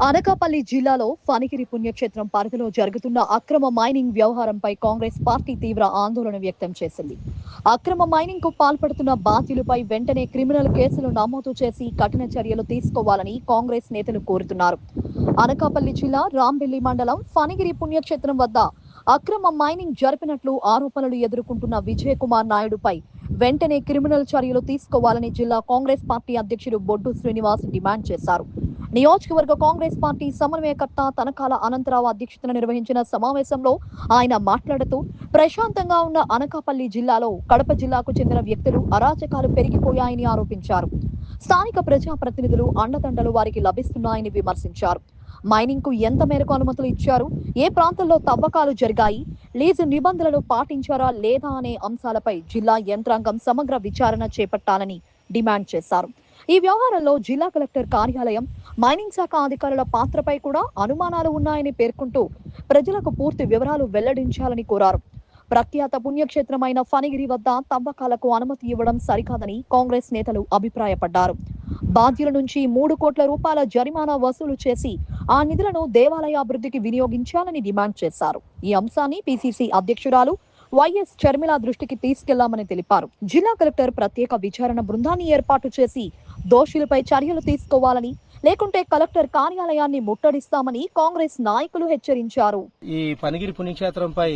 అనకాపల్లి జిల్లాలో ఫణిగిరి పుణ్యక్షేత్రం పరిధిలో జరుగుతున్న అక్రమ మైనింగ్ వ్యవహారంపై కాంగ్రెస్ పార్టీ తీవ్ర ఆందోళన వ్యక్తం చేసింది. అక్రమ మైనింగ్ కు పాల్పడుతున్న బాధ్యులపై వెంటనే క్రిమినల్ కేసులు నమోదు చేసి కఠిన చర్యలు తీసుకోవాలని కాంగ్రెస్ నేతలు కోరుతున్నారు. అనకాపల్లి జిల్లా రాంబెల్లి మండలం ఫణిగిరి పుణ్యక్షేత్రం వద్ద అక్రమ మైనింగ్ జరిపినట్లు ఆరోపణలు ఎదుర్కొంటున్న విజయ్ కుమార్ నాయుడుపై వెంటనే క్రిమినల్ చర్యలు తీసుకోవాలని జిల్లా కాంగ్రెస్ పార్టీ అధ్యక్షుడు బొడ్డు శ్రీనివాస్ డిమాండ్ చేశారు. నియోజకవర్గ కాంగ్రెస్ పార్టీ సమన్వయకర్త తనకాల అనంతరావు అధ్యక్షతన నిర్వహించిన సమావేశంలో ఆయన మాట్లాడుతూ ప్రశాంతంగా ఉన్న అనకాపల్లి జిల్లాలో కడప జిల్లాకు చెందిన వ్యక్తులు అరాచకాలు పెరిగిపోయాయని ఆరోపించారు. స్థానిక ప్రజాప్రతినిధులు అండదండలు వారికి లభిస్తున్నాయని విమర్శించారు. మైనింగ్ కు ఎంత మేరకు అనుమతులు ఇచ్చారు, ఏ ప్రాంతంలో తవ్వకాలు జరిగాయి, లీజు నిబంధనలు పాటించారా లేదా అనే అంశాలపై జిల్లా యంత్రాంగం సమగ్ర విచారణ చేపట్టాలని డిమాండ్ చేశారు. ఈ వ్యవహారంలో జిల్లా కలెక్టర్ కార్యాలయం, మైనింగ్ శాఖ అధికారుల పాత్రపై కూడా అనుమానాలు ఉన్నాయని పేర్కొంటూ ప్రజలకు పూర్తి వివరాలు వెల్లడించాలని కోరారు. ప్రఖ్యాత పుణ్యక్షేత్రమైన ఫణిగిరి వద్ద తవ్వకాలకు అనుమతి ఇవ్వడం సరికాదని కాంగ్రెస్ నేతలు అభిప్రాయపడ్డారు. బాధ్యుల నుంచి 3 కోట్ల రూపాయల జరిమానా వసూలు చేసి ఆ నిధులను దేవాలయ అభివృద్ధికి వినియోగించాలని డిమాండ్ చేశారు. ఈ అంశాన్ని పిసిసి అధ్యక్షురాలు వైఎస్ షర్మిల దృష్టికి తీసుకెళ్లామని తెలిపారు. జిల్లా కలెక్టర్ ప్రత్యేక విచారణ బృందాన్ని ఏర్పాటు చేసి దోషులపై చర్యలు తీసుకోవాలని, లేకుంటే కలెక్టర్ కార్యాలయాన్ని ముట్టడిస్తామని కాంగ్రెస్ నాయకులు హెచ్చరించారు. ఈ ఫణిగిరి పుణ్యక్షేత్రంపై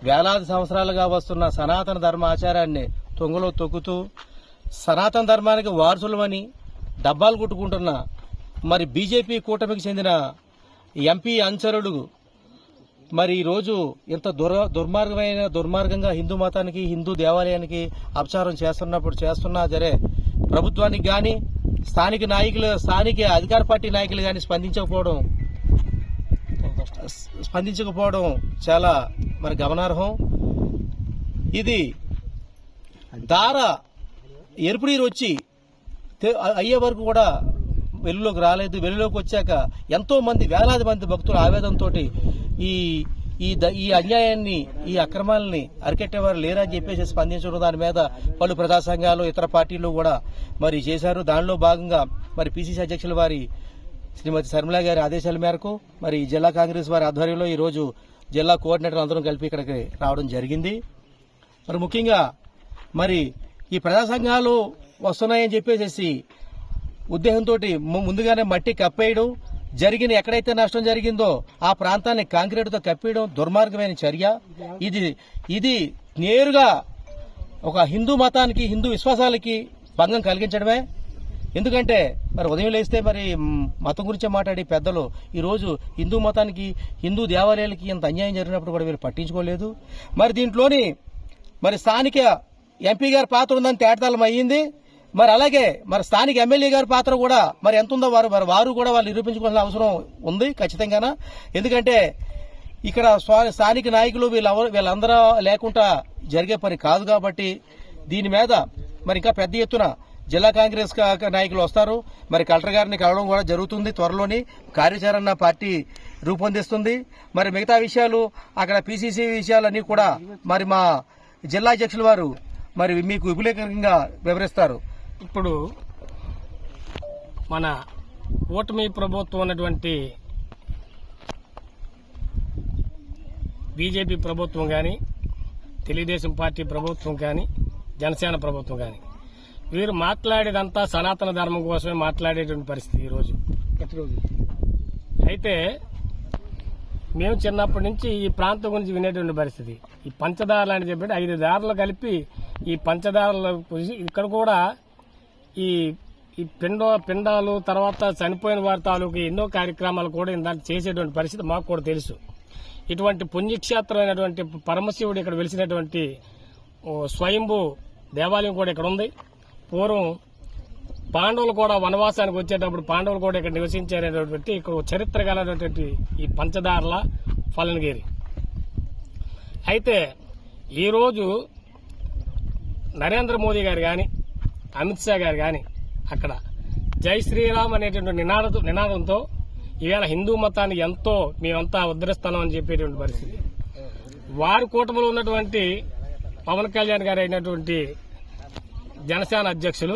వేలాది సంవత్సరాలుగా వస్తున్న సనాతన ధర్మ ఆచారాన్ని తొంగలో తొక్కుతూ సనాతన ధర్మానికి వారసులమని డబ్బాలు కొట్టుకుంటున్న మరి బీజేపీ కూటమికి చెందిన ఎంపీ అనుచరుడు మరి ఈరోజు ఇంత దుర్మార్గంగా హిందూ మతానికి, హిందూ దేవాలయానికి అపచారం చేస్తున్నా సరే ప్రభుత్వానికి కానీ స్థానిక అధికార పార్టీ నాయకులు కానీ స్పందించకపోవడం చాలా మరి గమనార్హం. ఇది ఎరుపు నీరు వచ్చి అయ్యే వరకు కూడా వెలుగులోకి రాలేదు. వెలుగులోకి వచ్చాక ఎంతో మంది, వేలాది మంది భక్తుల ఆవేదనతో ఈ అన్యాయాన్ని, ఈ అక్రమాలని అరికెట్టేవారు లేరని చెప్పేసి స్పందించడం, దాని మీద పలు ప్రజా సంఘాలు, ఇతర పార్టీలు కూడా మరి చేశారు. దానిలో భాగంగా మరి పిసిసి అధ్యక్షుల వారి శ్రీమతి షర్మిల గారి ఆదేశాల మేరకు మరి జిల్లా కాంగ్రెస్ వారి ఆధ్వర్యంలో ఈ రోజు జిల్లా కోఆర్డినేటర్ అందరం కలిపి ఇక్కడికి రావడం జరిగింది. మరి ముఖ్యంగా మరి ఈ ప్రజా సంఘాలు వస్తున్నాయని చెప్పేసి ఉద్దేశంతో ముందుగానే మట్టి కప్పేయడం, జరిగిన ఎక్కడైతే నష్టం జరిగిందో ఆ ప్రాంతాన్ని కాంక్రీటుతో కప్పేయడం దుర్మార్గమైన చర్య. ఇది నేరుగా ఒక హిందూ మతానికి, హిందూ విశ్వాసాలకి భంగం కలిగించడమే. ఎందుకంటే మరి ఉదయం లేస్తే మరి మతం గురించి మాట్లాడే పెద్దలు ఈరోజు హిందూ మతానికి, హిందూ దేవాలయాలకి ఇంత అన్యాయం జరిగినప్పుడు కూడా వీరు పట్టించుకోలేదు. మరి దీంట్లోని మరి స్థానిక ఎంపీ గారి పాత్ర ఉందని తేటతలం అయ్యింది. మరి అలాగే మరి స్థానిక ఎమ్మెల్యే గారి పాత్ర కూడా మరి ఎంత ఉందో వారు కూడా వాళ్ళు నిరూపించుకోవాల్సిన అవసరం ఉంది ఖచ్చితంగా. ఎందుకంటే ఇక్కడ స్థానిక నాయకులు వీళ్ళందరూ లేకుండా జరిగే పని కాదు. కాబట్టి దీని మీద మరి ఇంకా పెద్ద ఎత్తున జిల్లా కాంగ్రెస్ నాయకులు వస్తారు. మరి కలెక్టర్ గారిని కలవడం కూడా జరుగుతుంది. త్వరలోని కార్యాచరణ పార్టీ రూపొందిస్తుంది. మరి మిగతా విషయాలు, అక్కడ పిసిసి విషయాలన్నీ కూడా మరి మా జిల్లా అధ్యక్షుల వారు మరి మీకు విపులీకరంగా వివరిస్తారు. ఇప్పుడు మన కూటమి ప్రభుత్వం ఉన్నటువంటి బీజేపీ ప్రభుత్వం కానీ, తెలుగుదేశం పార్టీ ప్రభుత్వం కానీ, జనసేన ప్రభుత్వం కానీ వీరు మాట్లాడేదంతా సనాతన ధర్మం కోసమే మాట్లాడేటువంటి పరిస్థితి ఈరోజు. అయితే మేము చిన్నప్పటి నుంచి ఈ ప్రాంతం గురించి వినేటువంటి పరిస్థితి. ఈ పంచదార అని చెప్పి 5 దారులు కలిపి ఈ పంచదారలు ఇక్కడ కూడా ఈ పిండాలు, తర్వాత చనిపోయిన వారి తాలూకు ఎన్నో కార్యక్రమాలు కూడా ఇందాక చేసేటువంటి పరిస్థితి మాకు కూడా తెలుసు. ఇటువంటి పుణ్యక్షేత్రమైనటువంటి పరమశివుడు ఇక్కడ వెలిసినటువంటి స్వయంభూ దేవాలయం కూడా ఇక్కడ ఉంది. పూర్వం పాండవులు కూడా వనవాసానికి వచ్చేటప్పుడు పాండవులు కూడా ఇక్కడ నివసించారనేటువంటి ఇక్కడ చరిత్ర కలిగినటువంటి ఈ పంచదారల ఫలనగిరి. అయితే ఈరోజు నరేంద్ర మోదీ గారు కానీ, అమిత్ షా గారు కానీ అక్కడ జై శ్రీరామ్ అనేటువంటి నినాదంతో ఈవేళ హిందూ మతాన్ని ఎంతో మేమంతా ఉద్ధరిస్తున్నాం అని చెప్పేటువంటి పరిస్థితి. వారి కూటమిలో ఉన్నటువంటి పవన్ కళ్యాణ్ గారు అయినటువంటి జనసేన అధ్యక్షులు,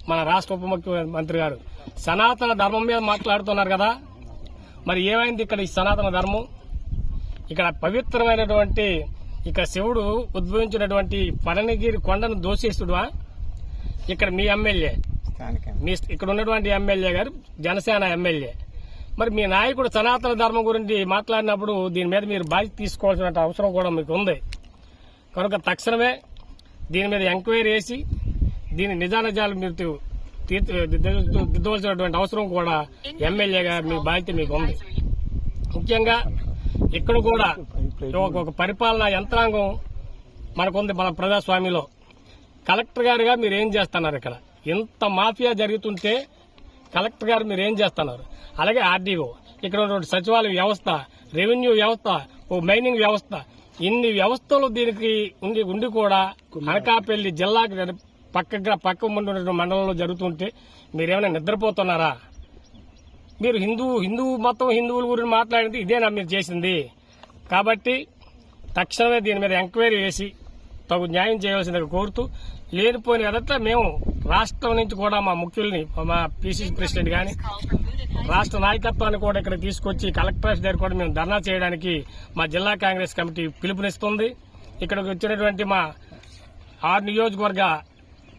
మన రాష్ట్ర ఉప ముఖ్యమంత్రి గారు సనాతన ధర్మం మీద మాట్లాడుతున్నారు కదా. మరి ఏమైంది ఇక్కడ ఈ సనాతన ధర్మం? ఇక్కడ పవిత్రమైనటువంటి ఇక శివుడు ఉద్భవించినటువంటి పడనగిరి కొండను దోషేస్తుడువా? ఇక్కడ మీ ఎమ్మెల్యే, మీ ఇక్కడ ఉన్నటువంటి ఎమ్మెల్యే గారు జనసేన ఎమ్మెల్యే. మరి మీ నాయకుడు సనాతన ధర్మం గురించి మాట్లాడినప్పుడు దీని మీద మీరు బాధ్యత తీసుకోవాల్సిన అవసరం కూడా మీకు ఉంది. కనుక తక్షణమే దీని మీద ఎంక్వైరీ చేసి దీని నిజానిజాలు మీరు దిద్దవలసినటువంటి అవసరం కూడా ఎమ్మెల్యేగా మీ బాధ్యత మీకు ఉంది. ముఖ్యంగా ఇక్కడ కూడా ఒక పరిపాలనా యంత్రాంగం మనకుంది మన ప్రజాస్వామ్యంలో. కలెక్టర్ గారుగా మీరు ఏం చేస్తున్నారు? ఇక్కడ ఇంత మాఫియా జరుగుతుంటే కలెక్టర్ గారు మీరు ఏం చేస్తున్నారు? అలాగే ఆర్డీఓ, ఇక్కడ ఉన్నటువంటి సచివాలయ వ్యవస్థ, రెవెన్యూ వ్యవస్థ, ఓ మైనింగ్ వ్యవస్థ, ఇన్ని వ్యవస్థలు దీనికి ఉండి కూడా అనకాపల్లి జిల్లాకి పక్క ముందు మండలంలో జరుగుతుంటే మీరేమైనా నిద్రపోతున్నారా? మీరు మొత్తం హిందువుల గురించి మాట్లాడింది ఇదేనా మీరు చేసింది? కాబట్టి తక్షణమే దీని మీద ఎంక్వైరీ చేసి తగు న్యాయం చేయవలసిందిగా కోరుతూ, లేనిపోయిన ఎదట మేము రాష్ట్రం నుంచి కూడా మా ముఖ్యుల్ని, మా పిసిసి ప్రెసిడెంట్ గాని రాష్ట్ర నాయకత్వాన్ని కూడా ఇక్కడ తీసుకొచ్చి కలెక్టరేట్ దగ్గర కూడా మేము ధర్నా చేయడానికి మా జిల్లా కాంగ్రెస్ కమిటీ పిలుపునిస్తుంది. ఇక్కడికి వచ్చినటువంటి మా 6 నియోజకవర్గ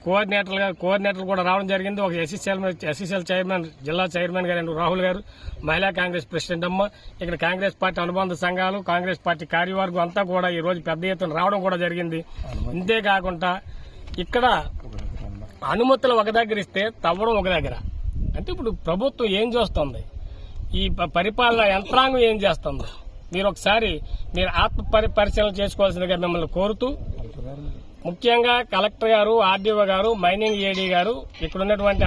కోఆర్డినేటర్లు కూడా రావడం జరిగింది. ఒక ఎస్సీసీఎల్ చైర్మన్, జిల్లా చైర్మన్ గారు రాహుల్ గారు, మహిళా కాంగ్రెస్ ప్రెసిడెంట్ అమ్మ, ఇక్కడ కాంగ్రెస్ పార్టీ అనుబంధ సంఘాలు, కాంగ్రెస్ పార్టీ కార్యవర్గం అంతా కూడా ఈ రోజు పెద్ద ఎత్తున రావడం కూడా జరిగింది. ఇంతేకాకుండా ఇక్కడ అనుమతులు ఒక దగ్గర ఇస్తే తవ్వడం ఒక దగ్గర. అంటే ఇప్పుడు ప్రభుత్వం ఏం చేస్తుంది? ఈ పరిపాలన యంత్రాంగం ఏం చేస్తుంది? మీరు ఒకసారి పరిశీలన చేసుకోవాల్సిందిగా మిమ్మల్ని కోరుతూ, ముఖ్యంగా కలెక్టర్ గారు, ఆర్డీఓ గారు, మైనింగ్ ఏడీ గారు, ఇక్కడ ఉన్నటువంటి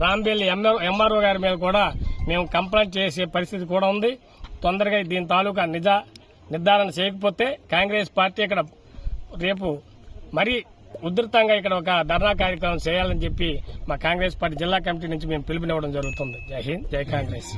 రాంబెల్లి ఎంఆర్ఓ గారి మీద కూడా మేము కంప్లైంట్ చేసే పరిస్థితి కూడా ఉంది. తొందరగా దీని తాలూకా నిర్ధారణ చేయకపోతే కాంగ్రెస్ పార్టీ ఇక్కడ రేపు మరీ ఉధృతంగా ఇక్కడ ఒక ధర్నా కార్యక్రమం చేయాలని చెప్పి మా కాంగ్రెస్ పార్టీ జిల్లా కమిటీ నుంచి మేము పిలుపునివ్వడం జరుగుతుంది. జై హింద్, జై కాంగ్రెస్.